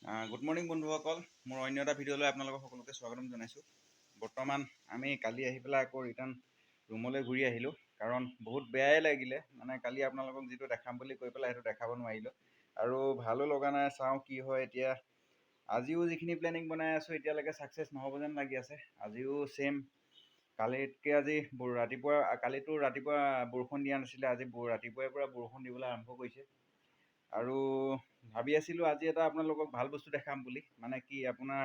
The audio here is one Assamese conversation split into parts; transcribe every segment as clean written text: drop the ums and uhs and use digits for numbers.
গুড মৰ্ণিং বন্ধুসকল, মোৰ অন্য এটা ভিডিঅ'লৈ আপোনালোকক সকলোকে স্বাগতম জনাইছোঁ। বৰ্তমান আমি কালি আহি পেলাই আকৌ ৰিটাৰ্ণ ৰুমলৈ ঘূৰি আহিলোঁ, কাৰণ বহুত বেয়াই লাগিলে। মানে কালি আপোনালোকক যিটো দেখাম বুলি কৈ পেলাই সেইটো দেখাব নোৱাৰিলোঁ, আৰু ভালো লগা নাই। চাওঁ কি হয় এতিয়া। আজিও যিখিনি প্লেনিং বনাই আছোঁ এতিয়ালৈকে ছাকচেছ নহ'ব যেন লাগি আছে। আজিও ছেইম, কালিতকৈ আজি কালিতো ৰাতিপুৱা বৰষুণ দিয়া নাছিলে, আজি ৰাতিপুৱাই পৰা বৰষুণ দিবলৈ আৰম্ভ কৰিছে। আৰু ভাবি আছিলোঁ আজি এটা আপোনালোকক ভাল বস্তু দেখাম বুলি। মানে কি, আপোনাৰ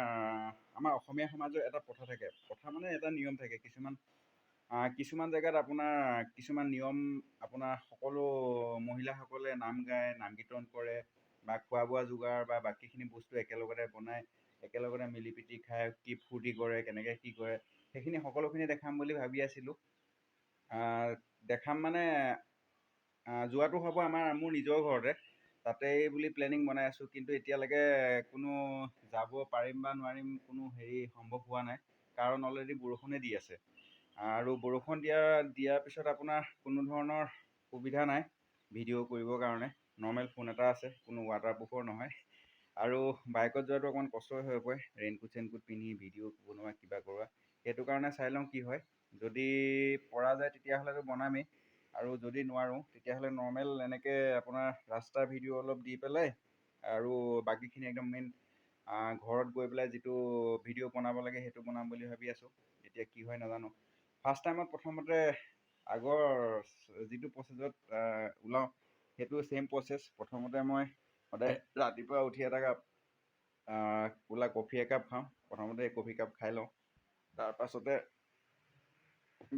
আমাৰ অসমীয়া সমাজৰ এটা প্ৰথা থাকে, প্ৰথা মানে এটা নিয়ম থাকে। কিছুমান জেগাত আপোনাৰ কিছুমান নিয়ম, আপোনাৰ সকলো মহিলাসকলে নাম গায়, নাম কীৰ্তন কৰে, বা খোৱা বোৱা যোগাৰ বা বাকীখিনি বস্তু একেলগতে বনাই একেলগতে মিলি পিটি খাই কি ফূৰ্তি কৰে, কেনেকৈ কি কৰে, সেইখিনি সকলোখিনি দেখাম বুলি ভাবি আছিলোঁ। দেখাম মানে যোৱাটো হ'ব মোৰ নিজৰ ঘৰতে, তাতেই বুলি প্লেনিং বনাই আছোঁ। কিন্তু এতিয়ালৈকে কোনো যাব পাৰিম বা নোৱাৰিম কোনো সম্ভৱ হোৱা নাই, কাৰণ অলৰেডি বৰষুণে দি আছে। আৰু বৰষুণ দিয়াৰ পিছত আপোনাৰ কোনো ধৰণৰ সুবিধা নাই ভিডিঅ' কৰিবৰ কাৰণে। নৰ্মেল ফোন এটা আছে, কোনো ৱাটাৰপ্ৰুফৰ নহয়। আৰু বাইকত যোৱাটো অকণমান কষ্টই হৈ পৰে, ৰেইনকোট পিন্ধি ভিডিঅ' বনোৱা কিবা কৰোৱা। সেইটো কাৰণে চাই লওঁ কি হয়। যদি পৰা যায় তেতিয়াহ'লেতো বনামেই, আৰু যদি নোৱাৰোঁ তেতিয়াহ'লে নৰ্মেল এনেকৈ আপোনাৰ ৰাস্তাৰ ভিডিঅ' অলপ দি পেলাই, আৰু বাকীখিনি একদম মেইন ঘৰত গৈ পেলাই যিটো ভিডিঅ' বনাব লাগে সেইটো বনাম বুলি ভাবি আছোঁ। এতিয়া কি হয় নাজানো। ফাৰ্ষ্ট টাইমত প্ৰথমতে আগৰ যিটো প্ৰচেছত ওলাওঁ সেইটো ছেইম প্ৰচেছ। প্ৰথমতে মই সদায় ৰাতিপুৱা উঠি এটা কাপ কফি একাপ খাওঁ। প্ৰথমতে কফি কাপ খাই লওঁ, তাৰপাছতে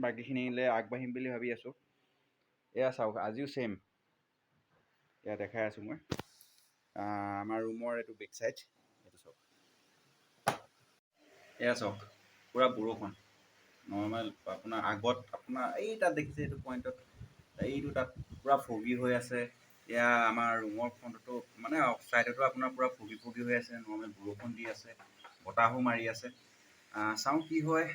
বাকীখিনিলৈ আগবাঢ়িম বুলি ভাবি আছোঁ। এয়া চাওক, আজিও ছেইম। এয়া দেখাই আছোঁ মই আমাৰ ৰুমৰ এইটো বেক চাইড। এইটো চাওক, এয়া চাওক, পূৰা বৰষুণ। নৰ্মেল আপোনাৰ আগত আপোনাৰ এই তাত দেখিছে এইটো পইণ্টত, এইটো তাত পূৰা ফগি হৈ আছে। এয়া আমাৰ ৰুমৰ ফ্ৰণ্টতো মানে ছাইডতো আপোনাৰ পূৰা ফগি হৈ আছে। নৰ্মেল বৰষুণ দি আছে, বতাহো মাৰি আছে। চাওঁ কি হয়।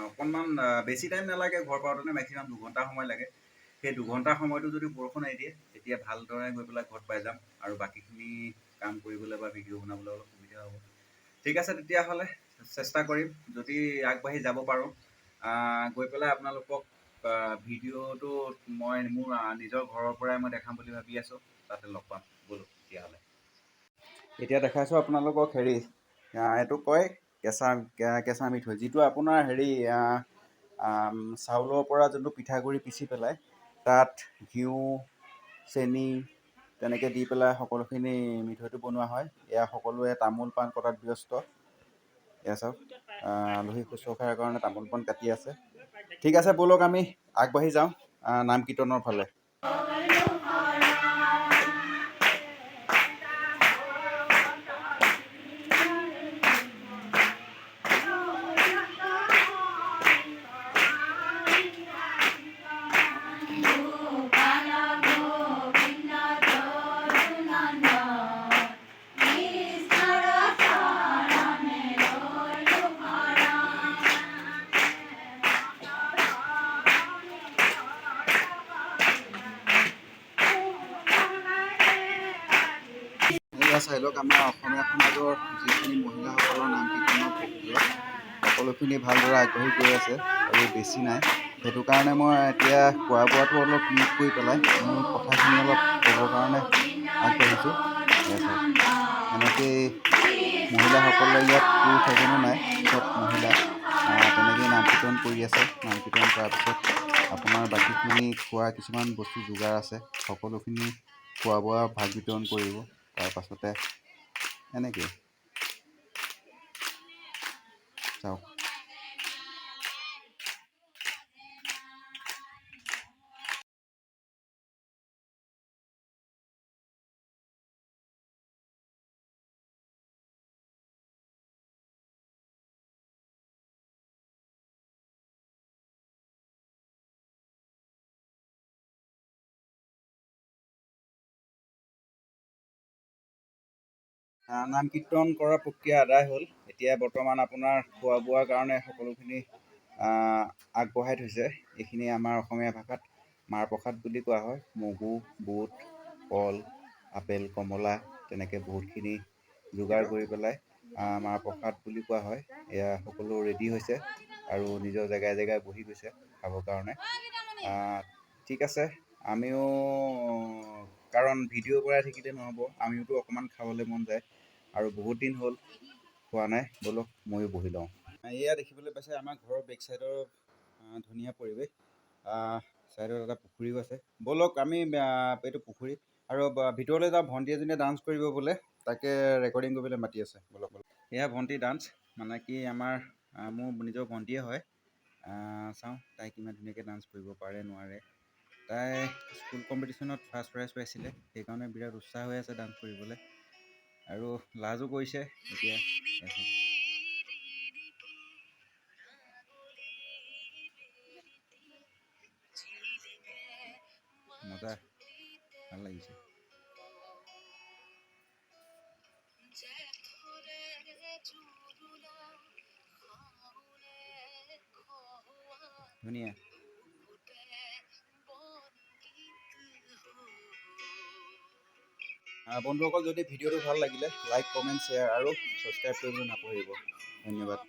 অকণমান বেছি টাইম নালাগে ঘৰ পাওঁতেনে, মেক্সিমাম 2 ঘণ্টা সময় লাগে। সেই 2 ঘণ্টা সময়টো যদি বৰষুণ এৰি দিয়ে তেতিয়া ভালদৰে গৈ পেলাই ঘৰত পাই যাম, আৰু বাকীখিনি কাম কৰিবলৈ বা ভিডিঅ' বনাবলৈ অলপ সুবিধা হ'ব। ঠিক আছে, তেতিয়াহ'লে চেষ্টা কৰিম যদি আগবাঢ়ি যাব পাৰোঁ। গৈ পেলাই আপোনালোকক ভিডিঅ'টো মই মোৰ নিজৰ ঘৰৰ পৰাই মই দেখাম বুলি ভাবি আছোঁ। তাতে লগ পাম বোলো। তেতিয়াহ'লে এতিয়া দেখাইছোঁ আপোনালোকক এইটো কয় কেঁচা মিঠৈ, যিটো আপোনাৰ চাউলৰ পৰা যোনটো পিঠাগুড়ি পিচি পেলাই তাত ঘিউ, চেনি তেনেকৈ দি পেলাই সকলোখিনি মিঠৈটো বনোৱা হয়। এয়া সকলোৱে তামোল পাণ কটাত ব্যস্ত। এয়া চাওক, আলহী শুশ্ৰূষাৰ কাৰণে তামোল পাণ কাটি আছে। ঠিক আছে, ব'লক আমি আগবাঢ়ি যাওঁ নাম কীৰ্তনৰ ফালে। চাই লওক, আমাৰ অসমীয়া সমাজৰ যিখিনি মহিলাসকলৰ নাম কীৰ্তনৰ প্ৰক্ৰিয়া সকলোখিনি ভালদৰে আগবাঢ়ি গৈ আছে, আৰু বেছি নাই। সেইটো কাৰণে মই এতিয়া খোৱা বোৱাটো অলপ মিট কৰি পেলাই মোৰ কথাখিনি অলপ ক'বৰ কাৰণে আগবাঢ়িছোঁ। এনেকেই মহিলাসকলে, ইয়াত পুৰুষ এজনো নাই, চব মহিলা তেনেকেই নাম কীৰ্তন কৰি আছে। নাম কীৰ্তন কৰাৰ পিছত আপোনাৰ বাকীখিনি খোৱা কিছুমান বস্তু যোগাৰ আছে, সকলোখিনি খোৱা বোৱা ভাগ বিতৰণ কৰিব। তাৰপাছতে এনেকৈ চাওক। নাম কীৰ্তন কৰাৰ প্ৰক্ৰিয়া আদায় হ'ল। এতিয়া বৰ্তমান আপোনাৰ খোৱা বোৱাৰ কাৰণে সকলোখিনি আগবঢ়াই থৈছে। এইখিনি আমাৰ অসমীয়া ভাষাত মাৰ প্ৰসাদ বুলি কোৱা হয়। মগু, বুট, কল, আপেল, কমলা তেনেকৈ বহুতখিনি যোগাৰ কৰি পেলাই আমাৰ প্ৰসাদ বুলি কোৱা হয়। এয়া সকলো ৰেডি হৈছে আৰু নিজৰ জেগাই জেগাই বহি গৈছে খাবৰ কাৰণে। ঠিক আছে, আমিও কাৰণ ভিডিঅ' কৰাই থাকিলে নহ'ব, আমিওতো অকণমান খাবলৈ মন যায় আৰু বহুত দিন হ'ল খোৱা নাই। ব'লক ময়ো বহি লওঁ। এয়া দেখিবলৈ পাইছে আমাৰ ঘৰৰ বেক চাইডৰ ধুনীয়া পৰিৱেশ। ছাইডত এটা পুখুৰীও আছে। ব'লক আমি এইটো পুখুৰী আৰু ভিতৰলৈ যাওঁ। ভণ্টি এজনীয়ে ডান্স কৰিব বোলে, তাকে ৰেকৰ্ডিং কৰিবলৈ মাতি আছে। ব'লক ব'লক। এয়া ভণ্টি ডান্স, মানে কি আমাৰ মোৰ নিজৰ ভণ্টিয়ে হয়। চাওঁ তাই কিমান ধুনীয়াকৈ ডান্স কৰিব পাৰে নোৱাৰে। তাই স্কুল কম্পিটিশ্যনত ফাৰ্ষ্ট প্ৰাইজ পাইছিলে, সেইকাৰণে বিৰাট উৎসাহ হৈ আছে ডান্স কৰিবলৈ আৰু লাজো কৰিছে এতিয়া। মজা, ভাল লাগিছে। ধুনীয়া। বন্ধুসকল, যদি ভিডিঅ'টো ভাল লাগিলে লাইক, কমেণ্ট, শ্বেয়াৰ আৰু ছাবস্ক্ৰাইব কৰিবলৈ নাপাহৰিব। ধন্যবাদ।